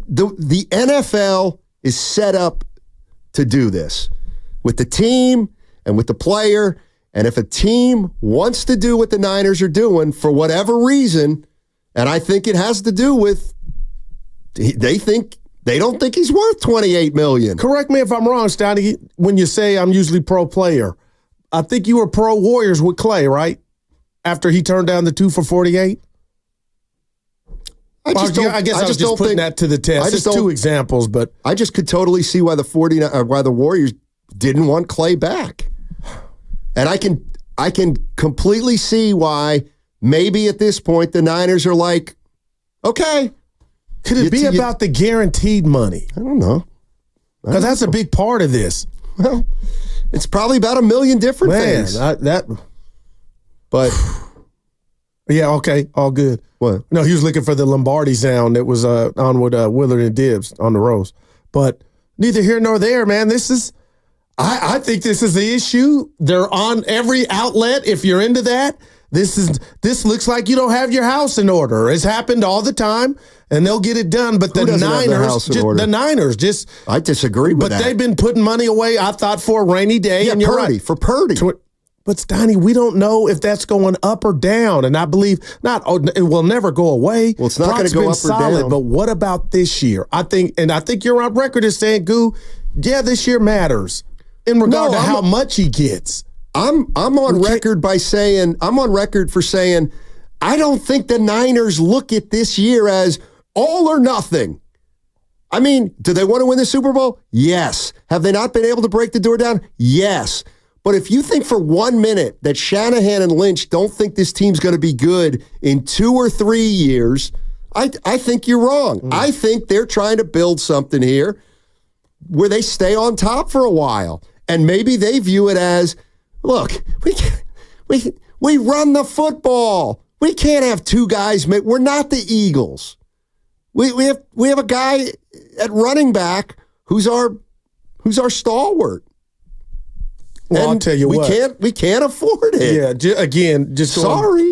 the NFL is set up to do this with the team and with the player. And if a team wants to do what the Niners are doing for whatever reason, and I think it has to do with they don't think he's worth $28 million. Correct me if I'm wrong, Steiny, when you say I'm usually pro player. I think you were pro Warriors with Clay, right? After he turned down the 2 for $48? I guess I was just putting that to the test. It's two examples, but I just could totally see why the Warriors didn't want Clay back. And I can completely see why maybe at this point the Niners are like, okay. Could it be about the guaranteed money? I don't know. Because that's a big part of this. Well, it's probably about a million different things. But yeah, okay, all good. What? No, he was looking for the Lombardi sound that was on with Willard and Dibbs on the Rose. But neither here nor there, man. This is, I think this is the issue. They're on every outlet. If you're into that, this looks like you don't have your house in order. It's happened all the time, and they'll get it done. But the Niners, I disagree with that. But they've been putting money away, I thought, for a rainy day. Yeah, and you're Purdy, right. for Purdy. But Steiny, we don't know if that's going up or down, and I believe it will never go away. Well, it's not going to go up or down. But what about this year? I think you're on record as saying, Goo, yeah, this year matters in regard to how much he gets. I'm on record for saying I don't think the Niners look at this year as all or nothing. I mean, do they want to win the Super Bowl? Yes. Have they not been able to break the door down? Yes. But if you think for 1 minute that Shanahan and Lynch don't think this team's going to be good in 2 or 3 years, I think you're wrong. I think they're trying to build something here where they stay on top for a while. And maybe they view it as, look, we run the football. We can't have two guys. We're not the Eagles. We have a guy at running back who's our stalwart. Well, I'll tell you what. We can't afford it. Yeah,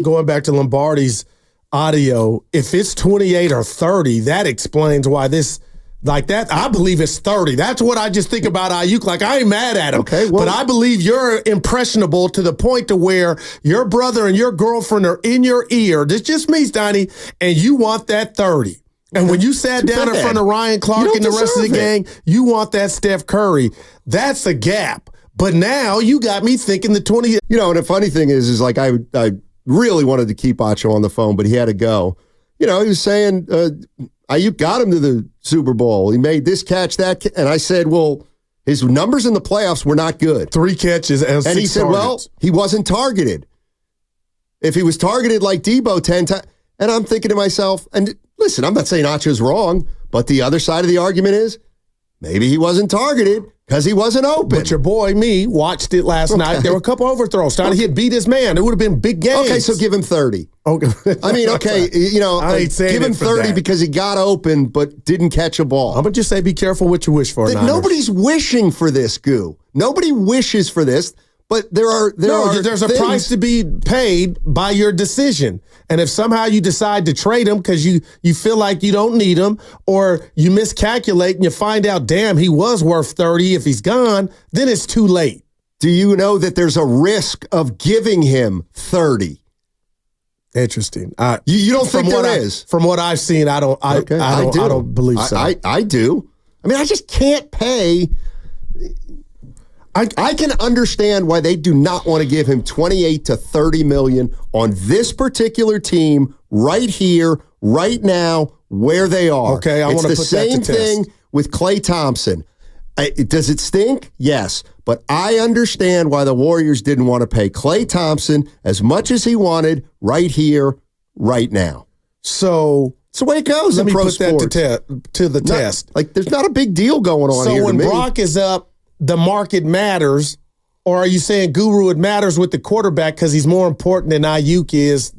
going back to Lombardi's audio, if it's 28 or 30, that explains why this, like that, I believe it's 30. That's what I just think about Aiyuk. Like, I ain't mad at him. Okay, well, but I believe you're impressionable to the point to where your brother and your girlfriend are in your ear. This just me, Steiny, and you want that 30. And when you sat down in front of Ryan Clark and the rest of the gang, you want that Steph Curry. That's a gap. But now you got me thinking the 20. You know, and the funny thing is like I really wanted to keep Acho on the phone, but he had to go. You know, he was saying, Aiyuk got him to the Super Bowl. He made this catch, that, and I said, well, his numbers in the playoffs were not good. 3 catches and 6 And he said, targets. well, he wasn't targeted. If he was targeted like Debo 10 times, and I'm thinking to myself, and listen, I'm not saying Acho's wrong, but the other side of the argument is maybe he wasn't targeted because he wasn't open. But your boy, me, watched it last night. There were a couple overthrows. He had beat his man. It would have been big games. Okay, so give him 30. Okay. I mean, okay, you know, give him 30 because he got open but didn't catch a ball. I'm going to just say be careful what you wish for, Niners. Nobody's wishing for this, Goo. Nobody wishes for this, but there's a price to be paid by your decision. And if somehow you decide to trade him because you feel like you don't need him, or you miscalculate and you find out, damn, he was worth 30 if he's gone, then it's too late. Do you know that there's a risk of giving him 30? Interesting. You don't think there is? From what I've seen, I don't believe so. I do. I mean, I just can't pay. I can understand why they do not want to give him 28 to 30 million on this particular team right here, right now, where they are. Okay, I want to put that to test. It's the same thing with Klay Thompson. Does it stink? Yes. But I understand why the Warriors didn't want to pay Klay Thompson as much as he wanted right here, right now. So it's the way it goes in pro sports. Let me put that to the test. Like, there's not a big deal going on here. So when Brock is up, the market matters, or are you saying, Guru, it matters with the quarterback because he's more important than Aiyuk is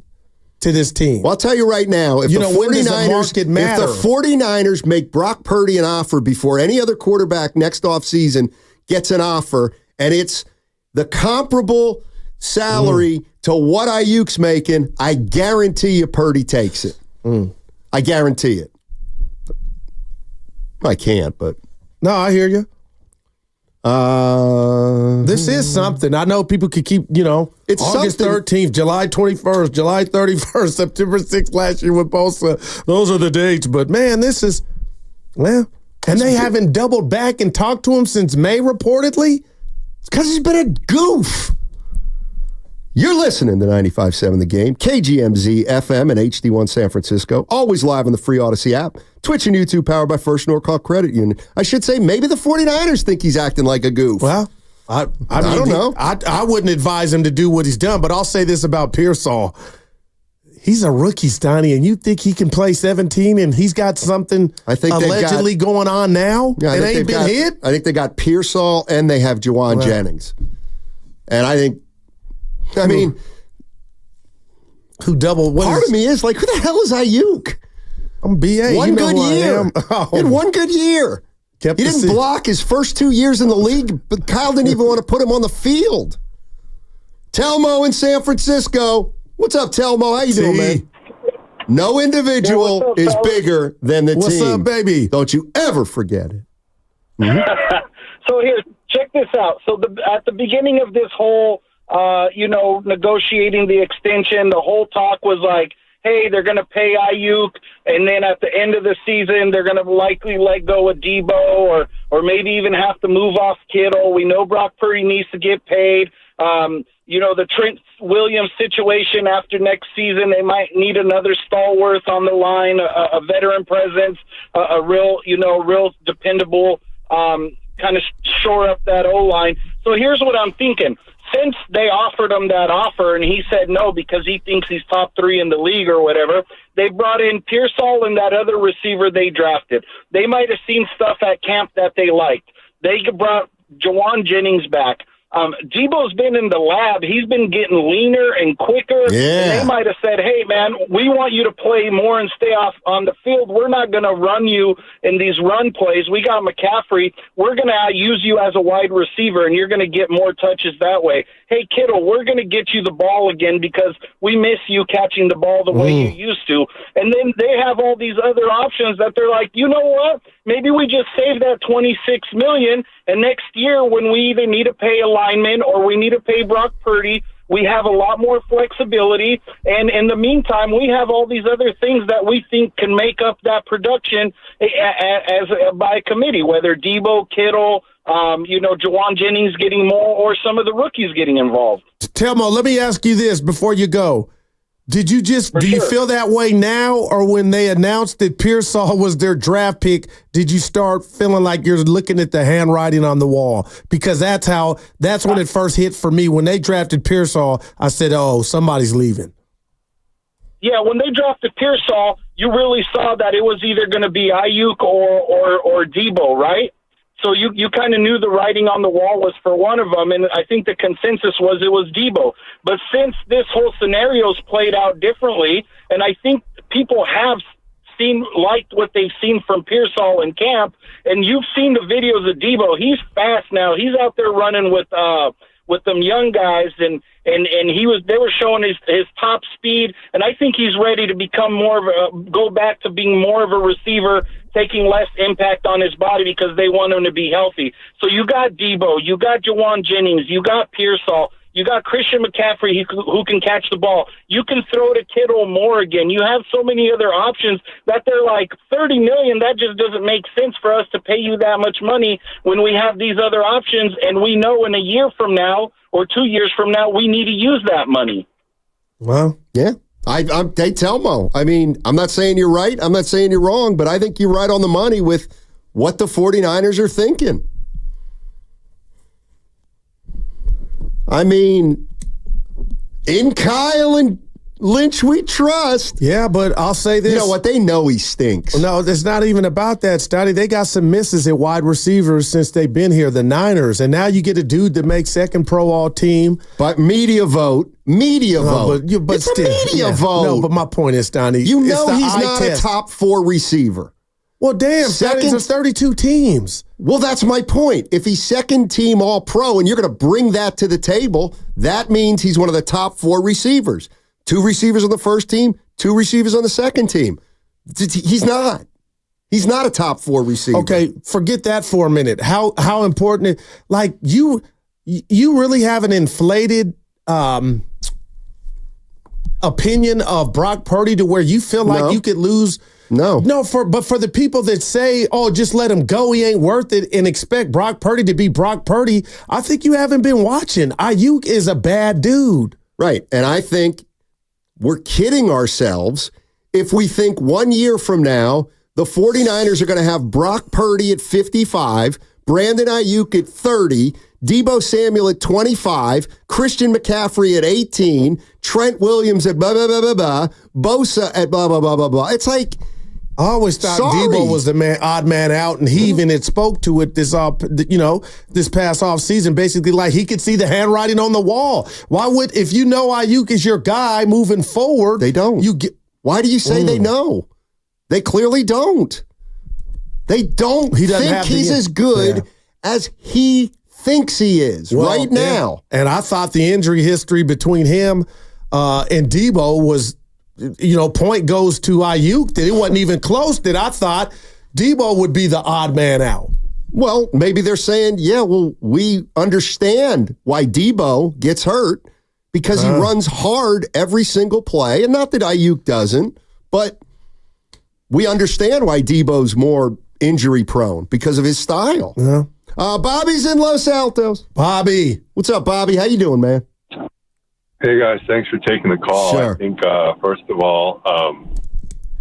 to this team? Well, I'll tell you right now, if the 49ers make Brock Purdy an offer before any other quarterback next offseason gets an offer, and it's the comparable salary to what Ayuk's making, I guarantee you Purdy takes it. I guarantee it. I can't, but. No, I hear you. This is Hmm. something. I know people could keep, It's August something. 13th, July 21st, July 31st, September 6th last year with Bosa. Those are the dates. But, man, this is, and they haven't doubled back and talked to him since May, reportedly? It's because he's been a goof. You're listening to 95.7 The Game, KGMZ, FM, and HD1 San Francisco. Always live on the free Odyssey app. Twitch and YouTube powered by First Norcross Credit Union. I should say maybe the 49ers think he's acting like a goof. Well, I don't know. I wouldn't advise him to do what he's done, but I'll say this about Pearsall. He's a rookie, Steiny, and you think he can play 17 and he's got something allegedly going on now? Yeah, it ain't been hit? I think they got Pearsall and they have Juwan Jennings. And I mean, who double? Part of me is like, who the hell is Aiyuk? I'm BA. One good year. Oh. In one good year. He didn't block his first 2 years in the league, but Kyle didn't even want to put him on the field. Telmo in San Francisco. What's up, Telmo? How you doing, man? No individual is bigger than the team. What's up, baby? Don't you ever forget it. Mm-hmm. So here, check this out. So at the beginning of this whole, negotiating the extension, the whole talk was like, hey, they're going to pay Aiyuk, and then at the end of the season, they're going to likely let go of Debo or maybe even have to move off Kittle. We know Brock Purdy needs to get paid. The Trent Williams situation after next season, they might need another stalwart on the line, a veteran presence, a real dependable kind of shore up that O-line. So here's what I'm thinking. Since they offered him that offer and he said no because he thinks he's top 3 in the league or whatever, they brought in Pearsall and that other receiver they drafted. They might have seen stuff at camp that they liked. They brought Juwan Jennings back. Debo's been in the lab. He's been getting leaner and quicker. Yeah. And they might have said, hey, man, we want you to play more and stay off on the field. We're not going to run you in these run plays. We got McCaffrey. We're going to use you as a wide receiver, and you're going to get more touches that way. Hey, Kittle, we're going to get you the ball again because we miss you catching the ball the way you used to. And then they have all these other options that they're like, you know what? Maybe we just save that $26 million, and next year when we either need to pay a lineman or we need to pay Brock Purdy, we have a lot more flexibility. And in the meantime, we have all these other things that we think can make up that production as by committee, whether Debo, Kittle, Juwan Jennings getting more or some of the rookies getting involved. Telmo, let me ask you this before you go. Do you feel that way now, or when they announced that Pearsall was their draft pick, did you start feeling like you're looking at the handwriting on the wall? Because that's when it first hit for me. When they drafted Pearsall, I said, oh, somebody's leaving. Yeah, when they drafted Pearsall, you really saw that it was either going to be Aiyuk or Debo, right? So you kind of knew the writing on the wall was for one of them, and I think the consensus was it was Debo. But since this whole scenario's played out differently, and I think people have liked what they've seen from Pearsall in camp, and you've seen the videos of Debo. He's fast now. He's out there running with them young guys, and they were showing his top speed, and I think he's ready to become go back to being more of a receiver, taking less impact on his body because they want him to be healthy. So you got Debo, you got Juwan Jennings, you got Pearsall, you got Christian McCaffrey who can catch the ball. You can throw to Kittle more again. You have so many other options that they're like $30 million. That just doesn't make sense for us to pay you that much money when we have these other options, and we know in a year from now or 2 years from now we need to use that money. Well, yeah. They tell Mo. I mean, I'm not saying you're right. I'm not saying you're wrong, but I think you're right on the money with what the 49ers are thinking. I mean, in Kyle and Lynch we trust. Yeah, but I'll say this. You know what? They know he stinks. No, it's not even about that, Steiny. They got some misses at wide receivers since they've been here, the Niners. And now you get a dude that makes second pro all team. But media vote. But it's still, a media vote. No, but my point is, Steiny. You know he's not a top 4 receiver. Well, damn, second to 32 teams. Well, that's my point. If he's second team all pro and you're going to bring that to the table, that means he's one of the top 4 receivers. 2 receivers on the first team, 2 receivers on the second team. He's not. He's not a top 4 receiver. Okay, forget that for a minute. How important? Like you really have an inflated opinion of Brock Purdy to where you feel like you could lose. No. But for the people that say, "Oh, just let him go, he ain't worth it," and expect Brock Purdy to be Brock Purdy, I think you haven't been watching. Aiyuk is a bad dude. Right, and I think we're kidding ourselves if we think 1 year from now the 49ers are going to have Brock Purdy at 55, Brandon Aiyuk at 30, Deebo Samuel at 25, Christian McCaffrey at 18, Trent Williams at blah, blah, blah, blah, blah, Bosa at blah, blah, blah, blah, blah. It's like, I always thought Deebo was the odd man out, and he even had spoke to it this past off season, basically like he could see the handwriting on the wall. Why would, if you know Aiyuk is your guy moving forward, they don't. Why do you say they know? They clearly don't. They don't think he's as good as he thinks he is right now. And I thought the injury history between him and Deebo was, point goes to Aiyuk, that it wasn't even close, that I thought Deebo would be the odd man out. Well, maybe they're saying, we understand why Deebo gets hurt because he runs hard every single play. And not that Aiyuk doesn't, but we understand why Deebo's more injury prone because of his style. Yeah. Bobby's in Los Altos. Bobby. What's up, Bobby? How you doing, man? Hey, guys. Thanks for taking the call. Sure. I think, first of all,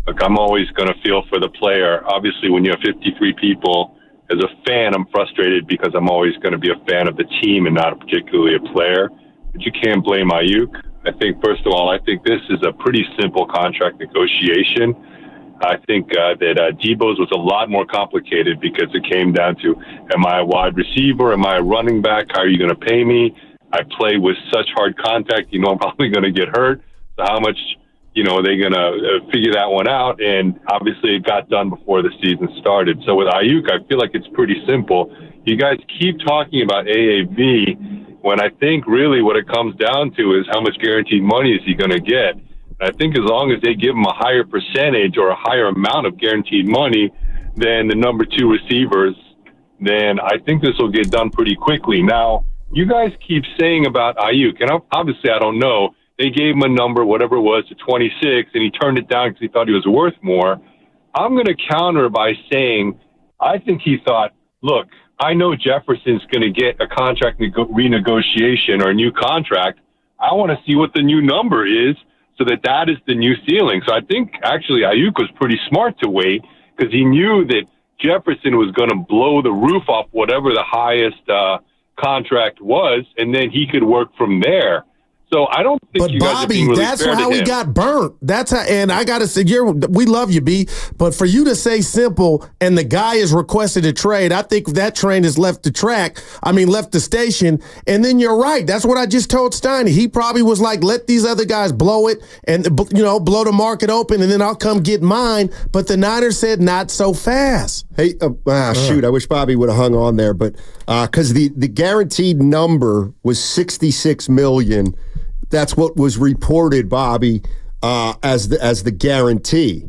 look, I'm always going to feel for the player. Obviously, when you have 53 people, as a fan, I'm frustrated because I'm always going to be a fan of the team and not particularly a player. But you can't blame Aiyuk. I think, first of all, this is a pretty simple contract negotiation. I think that Deebo's was a lot more complicated because it came down to, am I a wide receiver? Am I a running back? How are you going to pay me? I play with such hard contact, I'm probably going to get hurt. So how much, are they going to figure that one out? And obviously it got done before the season started. So with Aiyuk, I feel like it's pretty simple. You guys keep talking about AAV when I think really what it comes down to is how much guaranteed money is he going to get. I think as long as they give him a higher percentage or a higher amount of guaranteed money than the number 2 receivers, then I think this will get done pretty quickly. Now, you guys keep saying about Aiyuk, and obviously I don't know. They gave him a number, whatever it was, to 26, and he turned it down because he thought he was worth more. I'm going to counter by saying I think he thought, look, I know Jefferson's going to get a contract renegotiation or a new contract. I want to see what the new number is, so that is the new ceiling. So I think actually Aiyuk was pretty smart to wait because he knew that Jefferson was going to blow the roof off whatever the highest contract was, and then he could work from there. So I don't think you guys are being really fair to him. That's how he got burnt. That's how, and I got to say, we love you, B, but for you to say simple and the guy is requested a trade, I think that train has left the station. And then you're right. That's what I just told Steiny. He probably was like, let these other guys blow it and, blow the market open, and then I'll come get mine. But the Niners said, not so fast. Hey, shoot, I wish Bobby would have hung on there, but because the guaranteed number was $66 million. That's what was reported, Bobby, as the guarantee.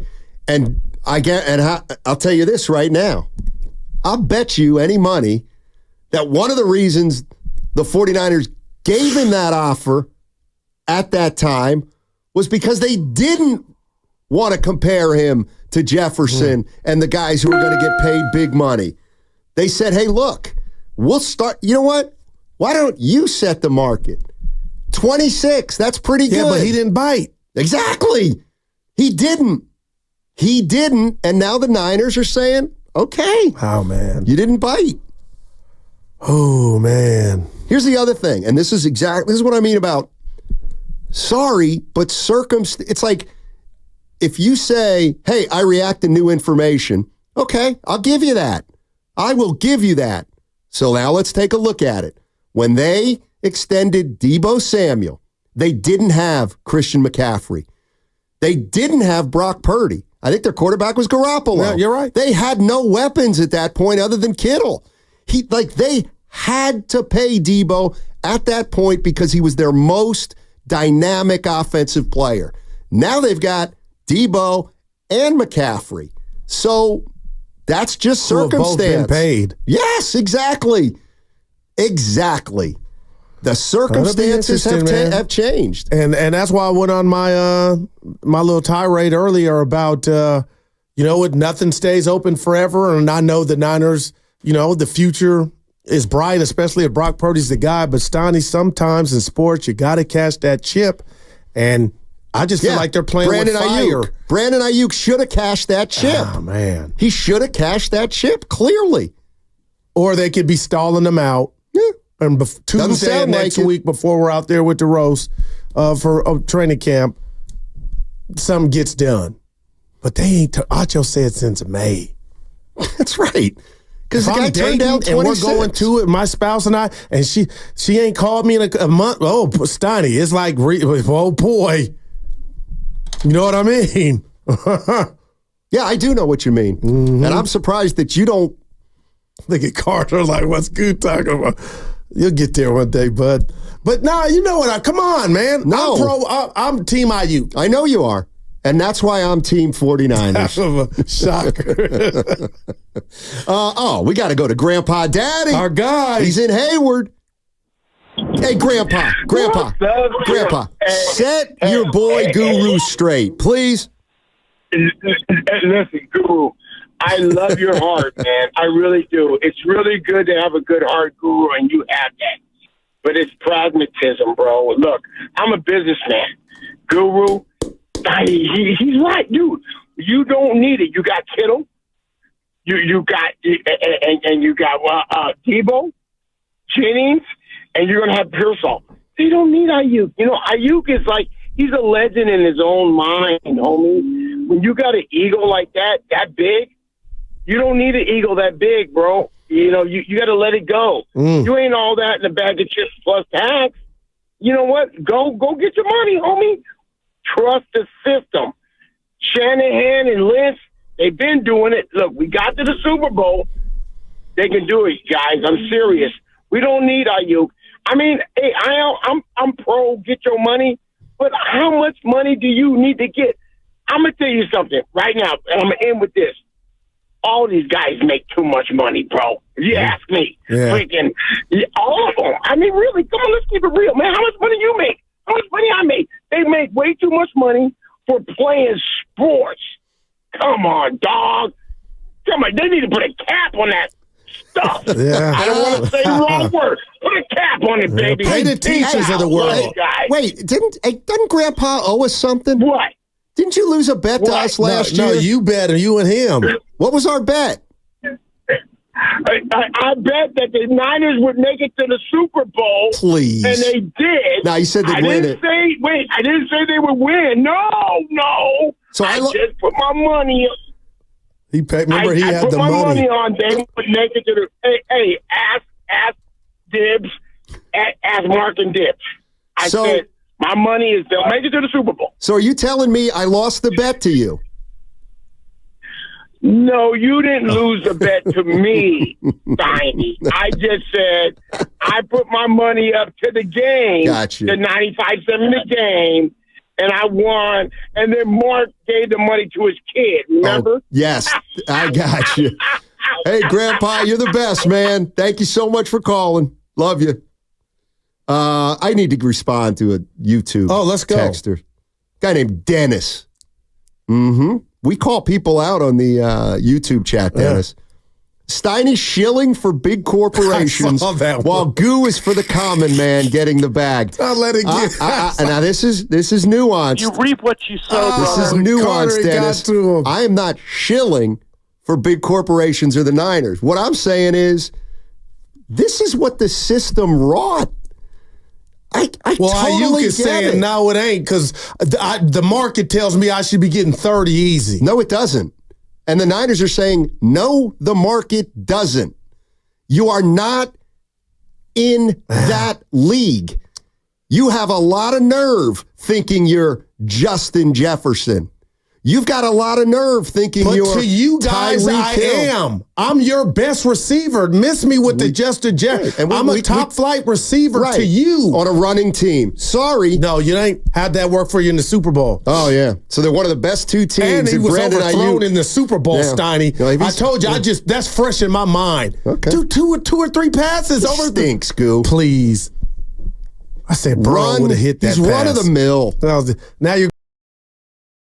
And I'll tell you this right now. I'll bet you any money that one of the reasons the 49ers gave him that offer at that time was because they didn't want to compare him to Jefferson and the guys who are going to get paid big money. They said, hey, look, we'll start. You know what? Why don't you set the market? 26. That's pretty good. Yeah, but he didn't bite. Exactly. He didn't. And now the Niners are saying, okay. Oh, man. You didn't bite. Oh, man. Here's the other thing, and this is what I mean about sorry, but it's like if you say, hey, I react to new information, okay, I'll give you that. I will give you that. So now let's take a look at it. When they extended Deebo Samuel, they didn't have Christian McCaffrey. They didn't have Brock Purdy. I think their quarterback was Garoppolo. Yeah, you're right. They had no weapons at that point other than Kittle. They had to pay Deebo at that point because he was their most dynamic offensive player. Now they've got Deebo and McCaffrey. So That's just Who have both circumstance. been paid. Yes, exactly. Exactly. The circumstances have changed. And that's why I went on my my little tirade earlier about, nothing stays open forever. And I know the Niners, the future is bright, especially if Brock Purdy's the guy. But, Steiny, sometimes in sports, you got to cash that chip. And I just feel like they're playing Brandon with fire. Aiyuk. Brandon Aiyuk should have cashed that chip. Oh, man. He should have cashed that chip, clearly. Or they could be stalling them out. Yeah. And Tuesday next week, before we're out there with the roast for training camp, something gets done. But they ain't. Acho said since May. That's right. Because the guy turned down 26. And we're going to it, my spouse and I, and she ain't called me in a month. Oh, Steiny, it's like, oh boy. You know what I mean? Yeah, I do know what you mean. Mm-hmm. And I'm surprised that you don't. Look at Carter like, what's good talking about? You'll get there one day, bud. But nah, you know what? Come on, man. No. I'm Team Aiyuk. I know you are. And that's why I'm Team 49ers. Shocker. We got to go to Grandpa Daddy. Our guy. He's in Hayward. Hey, Grandpa, set your boy Guru straight, please. Listen, Guru, I love your heart, man. I really do. It's really good to have a good heart, Guru, and you have that. But it's pragmatism, bro. Look, I'm a businessman. Guru, he's right, dude. You don't need it. You got Kittle. You got Debo, Jennings, and you're gonna have Pearsall. They don't need Aiyuk. Aiyuk is like he's a legend in his own mind, homie. When you got an ego like that big, you don't need an ego that big, bro. You got to let it go. You ain't all that in a bag of chips plus tax. You know what? Go get your money, homie. Trust the system. Shanahan and Lynch, they've been doing it. Look, we got to the Super Bowl. They can do it, guys. I'm serious. We don't need Aiyuk. I mean, hey, I'm pro get your money, but how much money do you need to get? I'm going to tell you something right now, and I'm going to end with this. All these guys make too much money, bro. If you ask me. Yeah. Freaking all of them. I mean, really, come on, let's keep it real, man. How much money you make? How much money I make? They make way too much money for playing sports. Come on, dog. Come on, they need to put a cap on that stuff. Yeah. I don't want to say the wrong word. Put a cap on it, baby. Pay the teachers of the world. Wait, doesn't Grandpa owe us something? What? Didn't you lose a bet to us last year? No, you bet, you and him. What was our bet? I bet that the Niners would make it to the Super Bowl. Please. And they did. No, you said they'd win it. I didn't say they would win. No. So I just put my money. He paid. Remember, he had put the my money on. They would make it to the. Hey, ask Dibs, ask Mark and Dibs. I said my money is they'll make it to the Super Bowl. So are you telling me I lost the bet to you? No, you didn't lose the bet to me, Steiny. I just said I put my money up to the game, Gotcha. the 95-7 the game, and I won. And then Mark gave the money to his kid, remember? Oh, yes, I got you. Hey, Grandpa, you're the best, man. Thank you so much for calling. Love you. I need to respond to a YouTube let's go. texter. Guy named Dennis. Mm-hmm. We call people out on the YouTube chat, Dennis. Yeah. Steiny shilling for big corporations while Goo is for the common man getting the bag. I'll let it get now this is nuanced. You reap what you sow, This is nuanced, Dennis. I am not shilling for big corporations or the Niners. What I'm saying is this is what the system wrought. I totally Aiyuk is get saying, it. no, it ain't, because the market tells me I should be getting 30 easy. No, it doesn't. And the Niners are saying, no, the market doesn't. You are not in that league. You have a lot of nerve thinking you're Justin Jefferson. You've got a lot of nerve thinking But you're to you guys, Tyreek I Hill. am. I'm your best receiver. Miss me with the just a jet. Right. And I'm a top flight receiver to you. On a running team. Sorry. No, you ain't had that work for you in the Super Bowl. Oh, yeah. So they're one of the best two teams. And he was Brandon overthrown Aiyuk. in the Super Bowl, Yeah. Steiny. No, I told you, that's fresh in my mind. Okay. Two or three passes He over. stinks, Goo. Please. I said, bro would have hit that He's pass. run of the mill. Now you're